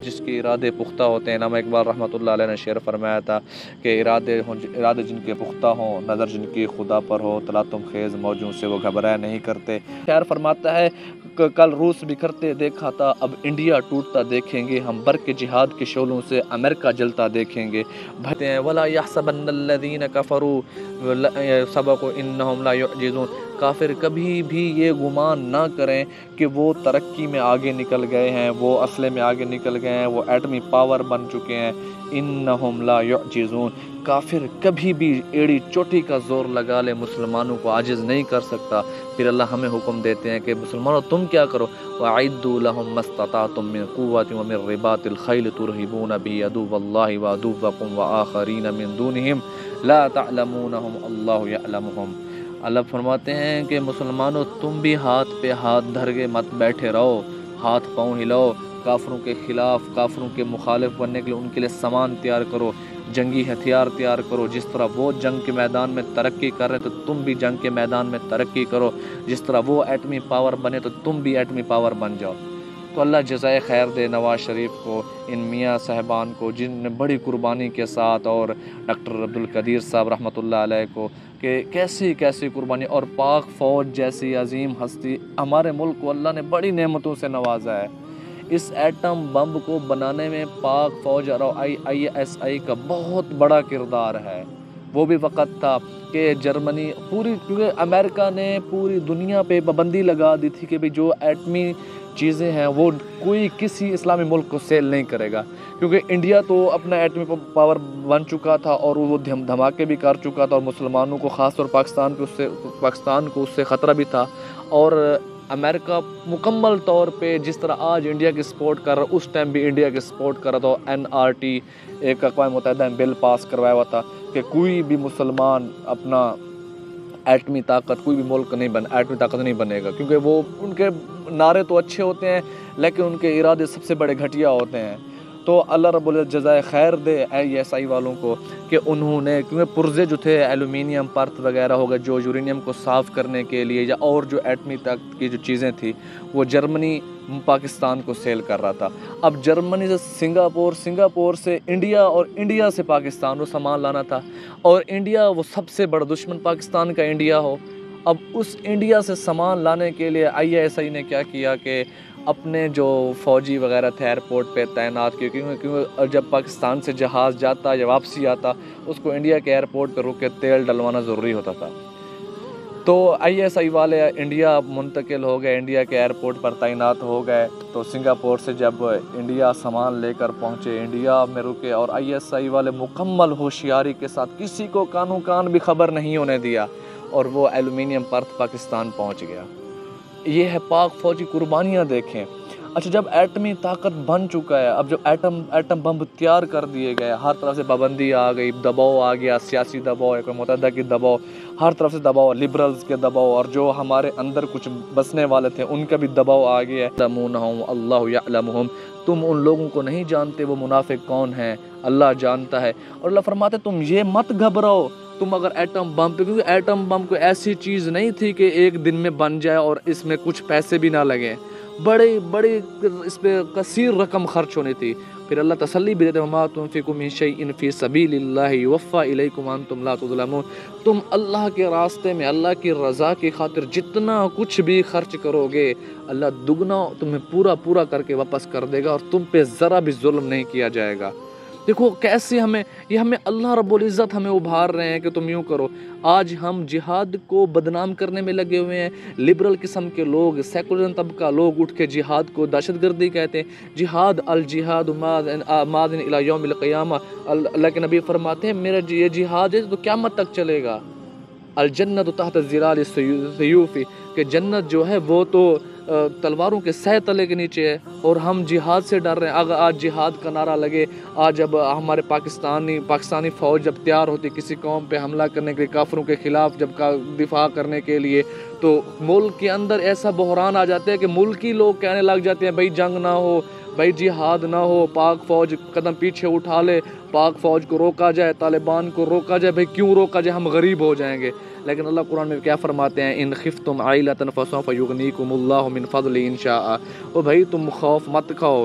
جس کے ارادے پختہ ہوتے ہیں۔ علامہ اقبال رحمۃ اللہ علیہ نے شعر فرمایا تھا کہ ارادے جن کے پختہ ہوں، نظر جن کی خدا پر ہو، تلاطم خیز موجوں سے وہ گھبرایا نہیں کرتے۔ شاعر فرماتا ہے کہ کل روس بکھرتے دیکھا تھا، اب انڈیا ٹوٹتا دیکھیں گے، ہم برق جہاد کے شعلوں سے امریکہ جلتا دیکھیں گے۔ بھرتے ہیں وَلَا يَحْسَبَنَّ الَّذِينَ كَفَرُوا سَبَقُوا إِنَّهُمْ لَا يُعْجِزُونَ۔ کافر کبھی بھی یہ گمان نہ کریں کہ وہ ترقی میں آگے نکل گئے ہیں، وہ اسلحے میں آگے نکل گئے ہیں، وہ ایٹمی پاور بن چکے ہیں۔ انہم لا یعجزون، کافر کبھی بھی ایڑی چوٹی کا زور لگا لے مسلمانوں کو عاجز نہیں کر سکتا۔ پھر اللہ ہمیں حکم دیتے ہیں کہ مسلمانوں تم کیا کرو، وَأَعِدُّوا لَهُم مَّا اسْتَطَعْتُم مِّن قُوَّةٍ وَمِن رِّبَاطِ الْخَيْلِ تُرْهِبُونَ بِهِ عَدُوَّ اللَّهِ وَعَدُوَّكُمْ وَآخَرِينَ مِن دُونِهِمْ لَا تَعْلَمُونَهُمْ اللَّهُ يَعْلَمُهُمْ۔ اللہ فرماتے ہیں کہ مسلمانوں تم بھی ہاتھ پہ ہاتھ دھر کے مت بیٹھے رہو، ہاتھ پاؤں ہلاؤ، کافروں کے خلاف، کافروں کے مخالف بننے کے لیے ان کے لیے سامان تیار کرو، جنگی ہتھیار تیار کرو۔ جس طرح وہ جنگ کے میدان میں ترقی کر رہے تو تم بھی جنگ کے میدان میں ترقی کرو، جس طرح وہ ایٹمی پاور بنے تو تم بھی ایٹمی پاور بن جاؤ۔ تو اللہ جزائے خیر دے نواز شریف کو، ان میاں صاحبان کو جن نے بڑی قربانی کے ساتھ، اور ڈاکٹر عبدالقدیر صاحب رحمۃ اللہ علیہ کو، کہ کیسی قربانی، اور پاک فوج جیسی عظیم ہستی۔ ہمارے ملک کو اللہ نے بڑی نعمتوں سے نوازا ہے۔ اس ایٹم بم کو بنانے میں پاک فوج اور ISI کا بہت بڑا کردار ہے۔ وہ بھی وقت تھا کہ جرمنی کیونکہ امریکہ نے پوری دنیا پہ پابندی لگا دی تھی کہ بھی جو ایٹمی چیزیں ہیں وہ کوئی کسی اسلامی ملک کو سیل نہیں کرے گا، کیونکہ انڈیا تو اپنا ایٹمی پاور بن چکا تھا اور وہ دھماکے بھی کر چکا تھا، اور مسلمانوں کو خاص طور پاکستان کو اس سے خطرہ بھی تھا۔ اور امریکہ مکمل طور پہ جس طرح آج انڈیا کی سپورٹ کر رہا، اس ٹائم بھی انڈیا کی سپورٹ کر رہا تھا۔ NRT ایک اقوام متحدہ نے بل پاس کروایا ہوا تھا کہ کوئی بھی مسلمان اپنا ایٹمی طاقت، کوئی بھی ملک ایٹمی طاقت نہیں بنے گا، کیونکہ وہ ان کے نعرے تو اچھے ہوتے ہیں لیکن ان کے ارادے سب سے بڑے گھٹیا ہوتے ہیں۔ تو اللہ رب العزت جزائے خیر دے ISI والوں کو کہ انہوں نے، کیونکہ پرزے جو تھے ایلومینیم پرت وغیرہ ہو گئے جو یورینیم کو صاف کرنے کے لیے، یا اور جو ایٹمی طاقت کی جو چیزیں تھیں، وہ جرمنی پاکستان کو سیل کر رہا تھا۔ اب جرمنی سے سنگاپور سے انڈیا، اور انڈیا سے پاکستان کو سامان لانا تھا، اور انڈیا وہ سب سے بڑا دشمن پاکستان کا انڈیا ہو۔ اب اس انڈیا سے سامان لانے کے لیے ISI نے کیا کیا کہ اپنے جو فوجی وغیرہ تھے ایئرپورٹ پہ تعینات کیے، کیونکہ جب پاکستان سے جہاز جاتا یا واپسی آتا اس کو انڈیا کے ایئرپورٹ پہ رک کے تیل ڈلوانا ضروری ہوتا تھا۔ تو ISI والے انڈیا منتقل ہو گئے، انڈیا کے ایئرپورٹ پر تعینات ہو گئے۔ تو سنگاپور سے جب انڈیا سامان لے کر پہنچے، انڈیا میں رکے، اور ISI والے مکمل ہوشیاری کے ساتھ کسی کو کان بھی خبر نہیں ہونے دیا، اور وہ ایلومینیم پرت پاکستان پہنچ گیا۔ یہ ہے پاک فوجی قربانیاں دیکھیں۔ اچھا، جب ایٹمی طاقت بن چکا ہے، اب جو ایٹم بم تیار کر دیے گئے، ہر طرف سے پابندی آ گئی، دباؤ آ گیا، سیاسی دباؤ، اقوام متحدہ کی دباؤ، ہر طرف سے دباؤ، لبرلز کے دباؤ، اور جو ہمارے اندر کچھ بسنے والے تھے ان کا بھی دباؤ آ گیا ہے۔ اللہ یعلمہم، تم ان لوگوں کو نہیں جانتے وہ منافق کون ہیں، اللہ جانتا ہے۔ اور اللہ فرماتے تم یہ مت گھبراؤ، تم اگر ایٹم بم پہ، کیونکہ ایٹم بم کوئی ایسی چیز نہیں تھی کہ ایک دن میں بن جائے اور اس میں کچھ پیسے بھی نہ لگیں، بڑی اس پہ کثیر رقم خرچ ہونی تھی۔ پھر اللہ تسلی بھی دیتے وما تنفقوا من شیء فی سبیل اللہ یوفی الیکم وانتم لا تظلمون، تم اللہ کے راستے میں اللہ کی رضا کی خاطر جتنا کچھ بھی خرچ کرو گے اللہ دگنا تمہیں پورا کر کے واپس کر دے گا، اور تم پہ ذرا بھی ظلم نہیں کیا جائے گا۔ دیکھو کیسے ہمیں اللہ رب العزت ہمیں ابھار رہے ہیں کہ تم یوں کرو۔ آج ہم جہاد کو بدنام کرنے میں لگے ہوئے ہیں، لبرل قسم کے لوگ، سیکولرزم طبقہ لوگ اٹھ کے جہاد کو دہشت گردی کہتے ہیں۔ جہاد الجہاد ماذ الی یوم القیامہ، اللہ کے نبی فرماتے ہیں میرا یہ جہاد ہے تو قیامت تک چلے گا۔ الجنت تحت ظلال السیوف، کہ جنت جو ہے وہ تو تلواروں کے سہ تلے کے نیچے ہے، اور ہم جہاد سے ڈر رہے ہیں۔ اگر آج جہاد کا نعرہ لگے، آج جب ہمارے پاکستانی فوج جب تیار ہوتی کسی قوم پہ حملہ کرنے کے لیے، کافروں کے خلاف جب دفاع کرنے کے لیے، تو ملک کے اندر ایسا بحران آ جاتا ہے کہ ملکی لوگ کہنے لگ جاتے ہیں بھائی جنگ نہ ہو، بھائی جہاد نہ ہو، پاک فوج قدم پیچھے اٹھا لے، پاک فوج کو روکا جائے، طالبان کو روکا جائے۔ بھائی کیوں روکا جائے، ہم غریب ہو جائیں گے۔ لیکن اللہ قرآن میں کیا فرماتے ہیں، ان خفتم عائلۃ فسوف یغنیکم اللہ من فضلہ ان شاء۔ او بھائی تم خوف مت کھاؤ،